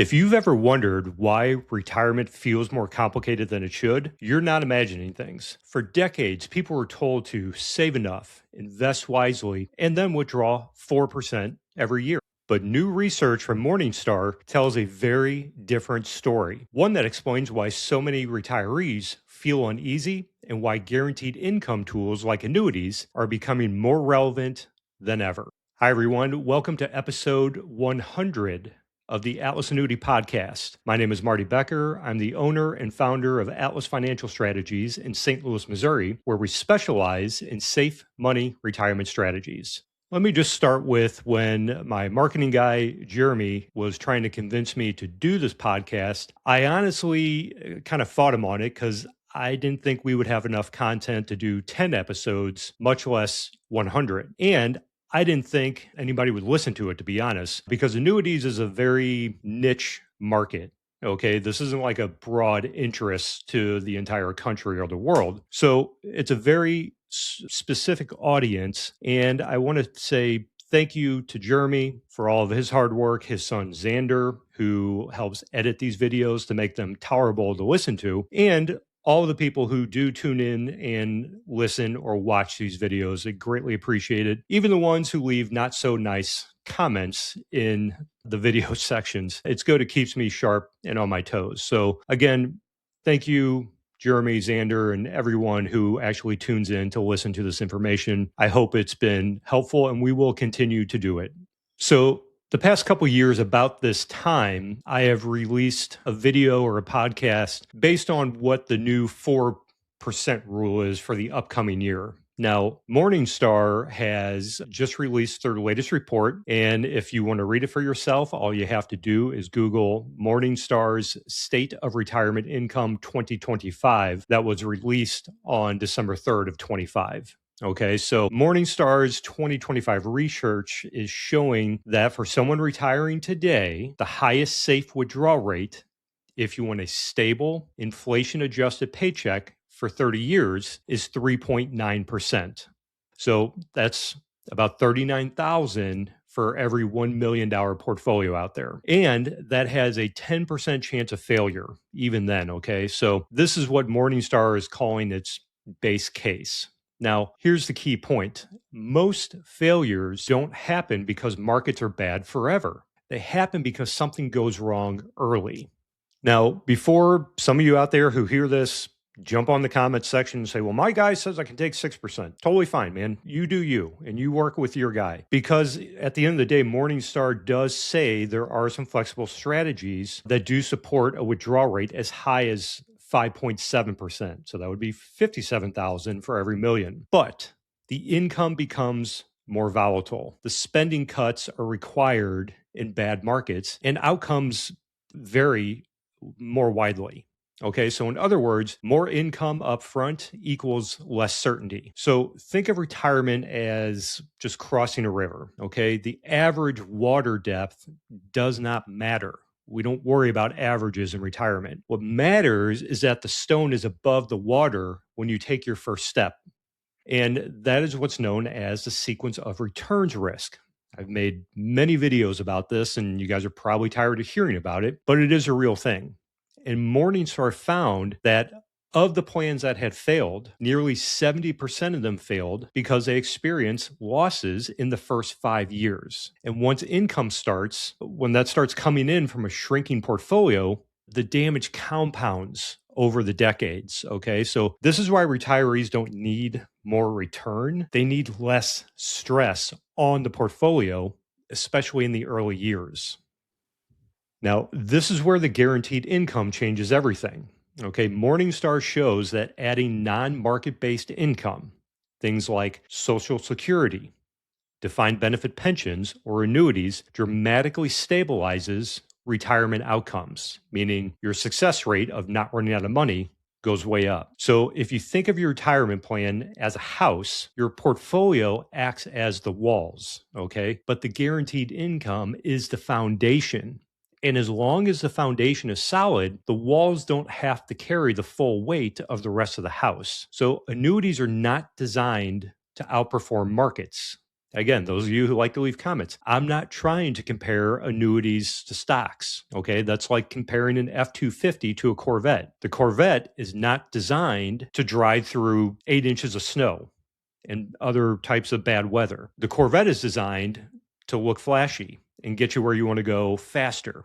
If you've ever wondered why retirement feels more complicated than it should, you're not imagining things. For decades, people were told to save enough, invest wisely, and then withdraw 4% every year. But new research from Morningstar tells a very different story, one that explains why so many retirees feel uneasy and why guaranteed income tools like annuities are becoming more relevant than ever. Hi, everyone. Welcome to episode 100 of the Atlas Annuity Podcast. My name is Marty Becker. I'm the owner and founder of Atlas Financial Strategies in St. Louis, Missouri, where we specialize in safe money retirement strategies. Let me just start with when my marketing guy, Jeremy, was trying to convince me to do this podcast. I honestly kind of fought him on it because I didn't think we would have enough content to do 10 episodes, much less 100. And I didn't think anybody would listen to it, to be honest, because annuities is a very niche market. Okay, this isn't like a broad interest to the entire country or the world. So it's a very specific audience. And I want to say thank you to Jeremy for all of his hard work, his son Xander, who helps edit these videos to make them tolerable to listen to, and all of the people who do tune in and listen or watch these videos. I greatly appreciate it. Even the ones who leave not so nice comments in the video sections. It's good. It keeps me sharp and on my toes. So again, thank you, Jeremy, Xander, and everyone who actually tunes in to listen to this information. I hope it's been helpful and we will continue to do it. So the past couple of years, about this time, I have released a video or a podcast based on what the new 4% rule is for the upcoming year. Now, Morningstar has just released their latest report. And if you want to read it for yourself, all you have to do is Google Morningstar's State of Retirement Income 2025 that was released on December 3rd of 25. Okay, so Morningstar's 2025 research is showing that for someone retiring today, the highest safe withdrawal rate, if you want a stable, inflation-adjusted paycheck for 30 years, is 3.9%. So that's about $39,000 for every $1 million portfolio out there. And that has a 10% chance of failure, even then, okay? So this is what Morningstar is calling its base case. Now, here's the key point. Most failures don't happen because markets are bad forever. They happen because something goes wrong early. Now, before some of you out there who hear this jump on the comment section and say, well, my guy says I can take 6%. Totally fine, man. You do you, and you work with your guy. Because at the end of the day, Morningstar does say there are some flexible strategies that do support a withdrawal rate as high as 5.7%. So that would be $57,000 for every million. But the income becomes more volatile. The spending cuts are required in bad markets, and outcomes vary more widely. Okay, so in other words, more income upfront equals less certainty. So think of retirement as just crossing a river. Okay, the average water depth does not matter. We don't worry about averages in retirement. What matters is that the stone is above the water when you take your first step. And that is what's known as the sequence of returns risk. I've made many videos about this, and you guys are probably tired of hearing about it, but it is a real thing. And Morningstar found that of the plans that had failed, nearly 70% of them failed because they experienced losses in the first 5 years. And once income starts, when that starts coming in from a shrinking portfolio, the damage compounds over the decades. Okay, so this is why retirees don't need more return. They need less stress on the portfolio, especially in the early years. Now, this is where the guaranteed income changes everything. Okay, Morningstar shows that adding non-market-based income, things like Social Security, defined benefit pensions, or annuities, dramatically stabilizes retirement outcomes, meaning your success rate of not running out of money goes way up. So if you think of your retirement plan as a house, your portfolio acts as the walls, okay? But the guaranteed income is the foundation. And as long as the foundation is solid, the walls don't have to carry the full weight of the rest of the house. So annuities are not designed to outperform markets. Again, those of you who like to leave comments, I'm not trying to compare annuities to stocks. Okay. That's like comparing an F 250 to a Corvette. The Corvette is not designed to drive through 8 inches of snow and other types of bad weather. The Corvette is designed to look flashy and get you where you want to go faster.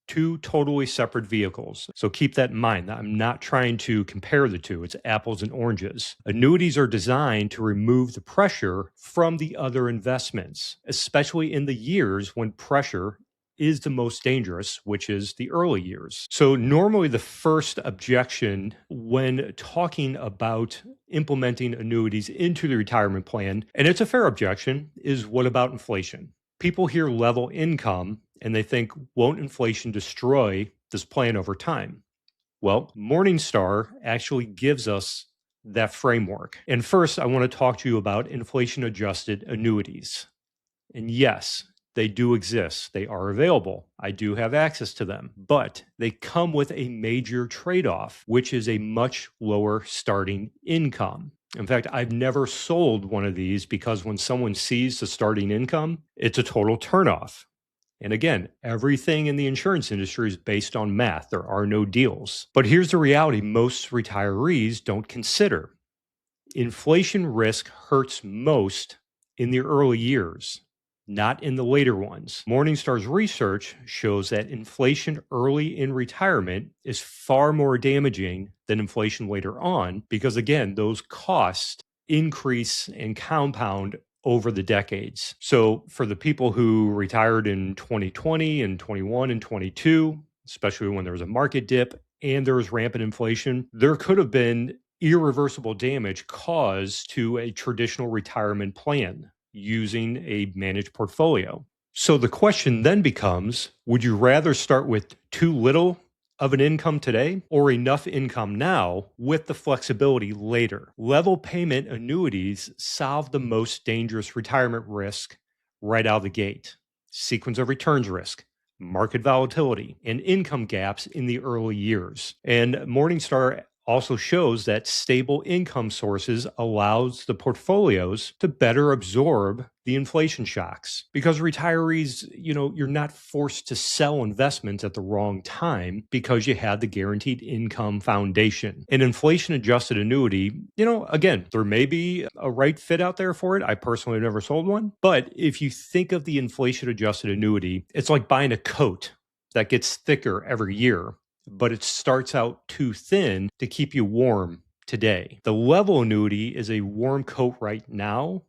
Two totally separate vehicles. So keep that in mind. I'm not trying to compare the two. It's apples and oranges. Annuities are designed to remove the pressure from the other investments, especially in the years when pressure is the most dangerous, which is the early years. So normally the first objection when talking about implementing annuities into the retirement plan, and it's a fair objection, is what about inflation? People hear level income and they think, won't inflation destroy this plan over time? Well, Morningstar actually gives us that framework. And first, I want to talk to you about inflation adjusted annuities. And yes, they do exist. They are available. I do have access to them, but they come with a major trade-off, which is a much lower starting income. In fact, I've never sold one of these because when someone sees the starting income, it's a total turnoff. And again, everything in the insurance industry is based on math. There are no deals. But here's the reality most retirees don't consider. Inflation risk hurts most in the early years, not in the later ones. Morningstar's research shows that inflation early in retirement is far more damaging than inflation later on because, again, those costs increase and compound over the decades. So for the people who retired in 2020 and 21 and 22, especially when there was a market dip and there was rampant inflation, there could have been irreversible damage caused to a traditional retirement plan using a managed portfolio. So the question then becomes, would you rather start with too little of an income today or enough income now with the flexibility later? Level payment annuities solve the most dangerous retirement risk right out of the gate. Sequence of returns risk, market volatility, and income gaps in the early years. And Morningstar also shows that stable income sources allows the portfolios to better absorb the inflation shocks because retirees, you're not forced to sell investments at the wrong time because you had the guaranteed income foundation. An inflation adjusted annuity, again, there may be a right fit out there for it. I personally have never sold one, but if you think of the inflation adjusted annuity, it's like buying a coat that gets thicker every year, but it starts out too thin to keep you warm today. The level annuity is a warm coat right now,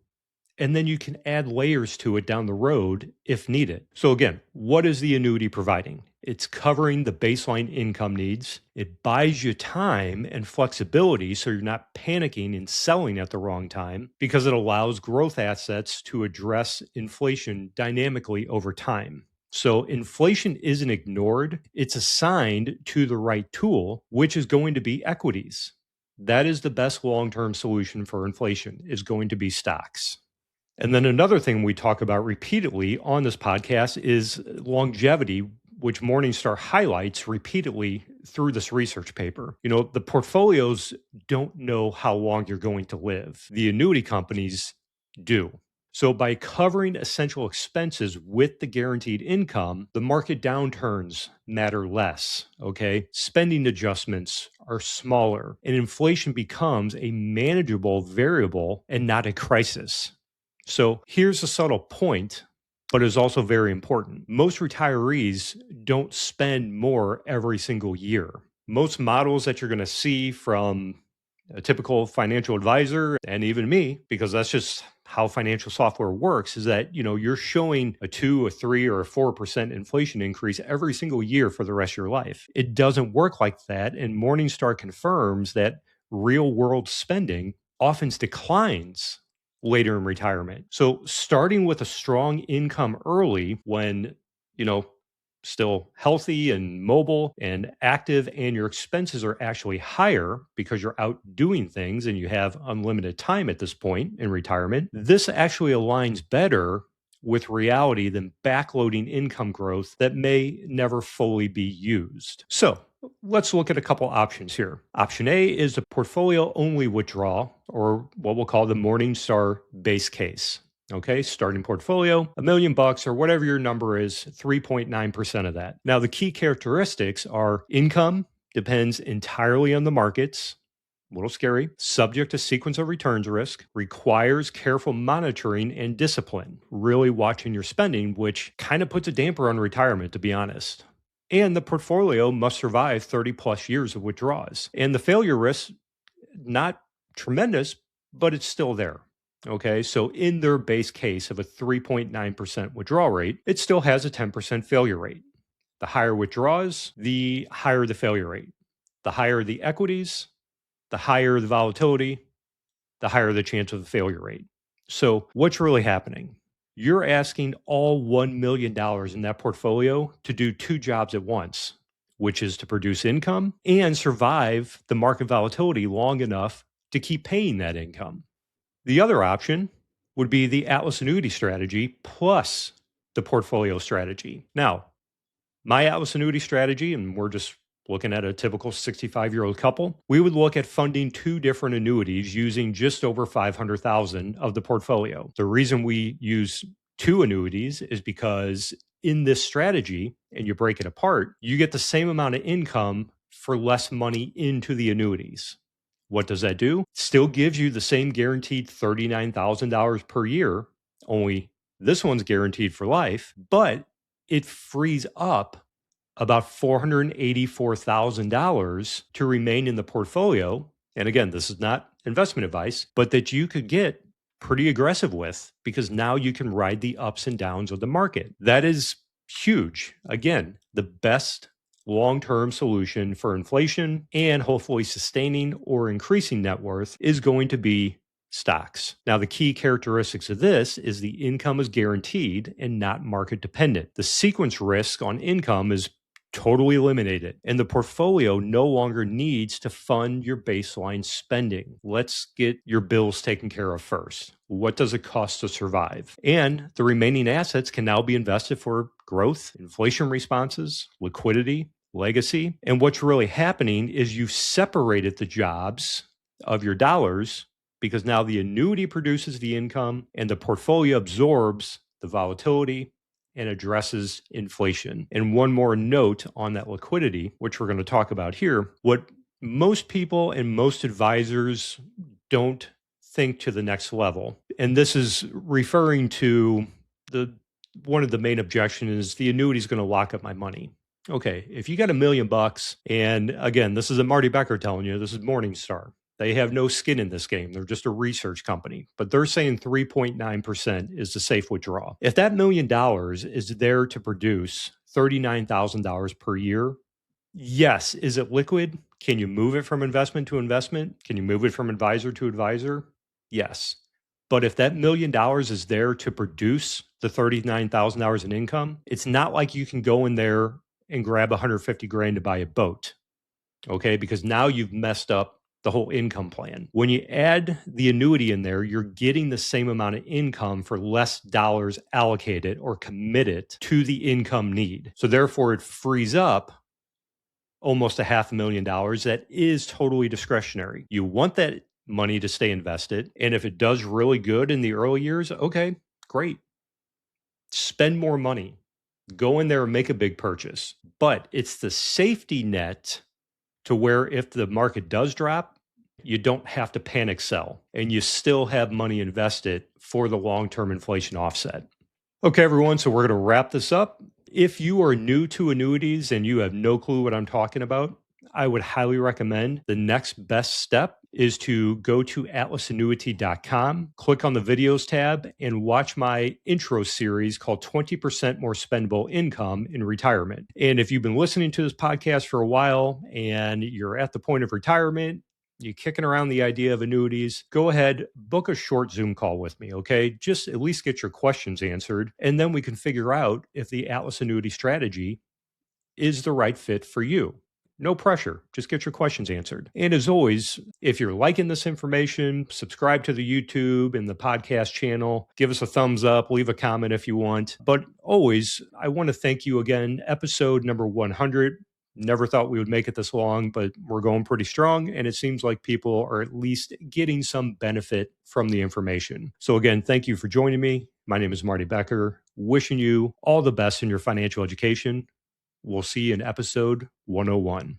and then you can add layers to it down the road if needed. So again, what is the annuity providing? It's covering the baseline income needs. It buys you time and flexibility so you're not panicking and selling at the wrong time because it allows growth assets to address inflation dynamically over time. So inflation isn't ignored, it's assigned to the right tool, which is going to be equities. That is the best long-term solution for inflation, is going to be stocks. And then another thing we talk about repeatedly on this podcast is longevity, which Morningstar highlights repeatedly through this research paper. The portfolios don't know how long you're going to live. The annuity companies do. So by covering essential expenses with the guaranteed income, the market downturns matter less, okay? Spending adjustments are smaller, and inflation becomes a manageable variable and not a crisis. So here's a subtle point, but is also very important. Most retirees don't spend more every single year. Most models that you're going to see from a typical financial advisor and even me, because that's just how financial software works, is that, you're showing a 2, a 3, or a 4% inflation increase every single year for the rest of your life. It doesn't work like that. And Morningstar confirms that real world spending often declines later in retirement. So starting with a strong income early when, still healthy and mobile and active and your expenses are actually higher because you're out doing things and you have unlimited time at this point in retirement, this actually aligns better with reality than backloading income growth that may never fully be used. So let's look at a couple options here. Option A is a portfolio only withdrawal, or what we'll call the Morningstar base case. Okay, starting portfolio, $1 million or whatever your number is, 3.9% of that. Now, the key characteristics are income depends entirely on the markets. A little scary, subject to sequence of returns risk, requires careful monitoring and discipline, really watching your spending, which kind of puts a damper on retirement, to be honest. And the portfolio must survive 30 plus years of withdrawals. And the failure risk, not tremendous, but it's still there. Okay, so in their base case of a 3.9% withdrawal rate, it still has a 10% failure rate. The higher withdrawals, the higher the failure rate. The higher the equities, the higher the volatility, the higher the chance of the failure rate. So, what's really happening? You're asking all $1 million in that portfolio to do two jobs at once, which is to produce income and survive the market volatility long enough to keep paying that income. The other option would be the Atlas annuity strategy plus the portfolio strategy. Now, my Atlas annuity strategy, and we're just looking at a typical 65-year-old couple, we would look at funding two different annuities using just over $500,000 of the portfolio. The reason we use two annuities is because in this strategy, and you break it apart, you get the same amount of income for less money into the annuities. What does that do? Still gives you the same guaranteed $39,000 per year, only this one's guaranteed for life, but it frees up about $484,000 to remain in the portfolio. And again, this is not investment advice, but that you could get pretty aggressive with because now you can ride the ups and downs of the market. That is huge. Again, the best long-term solution for inflation and hopefully sustaining or increasing net worth is going to be stocks. Now, the key characteristics of this is the income is guaranteed and not market dependent. The sequence risk on income is totally eliminated, and the portfolio no longer needs to fund your baseline spending. Let's get your bills taken care of first. What does it cost to survive? And the remaining assets can now be invested for growth, inflation responses, liquidity, legacy. And what's really happening is you've separated the jobs of your dollars because now the annuity produces the income and the portfolio absorbs the volatility and addresses inflation. And one more note on that liquidity, which we're going to talk about here. What most people and most advisors don't think to the next level, and this is referring to one of the main objections is the annuity is going to lock up my money. Okay, if you got $1 million, and again, this isn't Marty Becker telling you, this is Morningstar. They have no skin in this game. They're just a research company, but they're saying 3.9% is the safe withdrawal. If that $1 million is there to produce $39,000 per year, yes. Is it liquid? Can you move it from investment to investment? Can you move it from advisor to advisor? Yes. But if that $1 million is there to produce the $39,000 in income, it's not like you can go in there and grab 150 grand to buy a boat. Okay, because now you've messed up the whole income plan. When you add the annuity in there, you're getting the same amount of income for less dollars allocated or committed to the income need. So therefore, it frees up almost $500,000 that is totally discretionary. You want that money to stay invested. And if it does really good in the early years, okay, great. Spend more money. Go in there and make a big purchase. But it's the safety net to where if the market does drop, you don't have to panic sell and you still have money invested for the long-term inflation offset. Okay, everyone, so we're going to wrap this up. If you are new to annuities and you have no clue what I'm talking about, I would highly recommend the next best step is to go to atlasannuity.com, click on the videos tab, and watch my intro series called 20% More Spendable Income in Retirement. And if you've been listening to this podcast for a while and you're at the point of retirement, you're kicking around the idea of annuities, go ahead, book a short Zoom call with me, okay? Just at least get your questions answered, and then we can figure out if the Atlas Annuity strategy is the right fit for you. No pressure. Just get your questions answered. And as always, if you're liking this information, subscribe to the YouTube and the podcast channel. Give us a thumbs up. Leave a comment if you want. But always, I want to thank you again. Episode number 100. Never thought we would make it this long, but we're going pretty strong. And it seems like people are at least getting some benefit from the information. So again, thank you for joining me. My name is Marty Becker, wishing you all the best in your financial education. We'll see you in episode 101.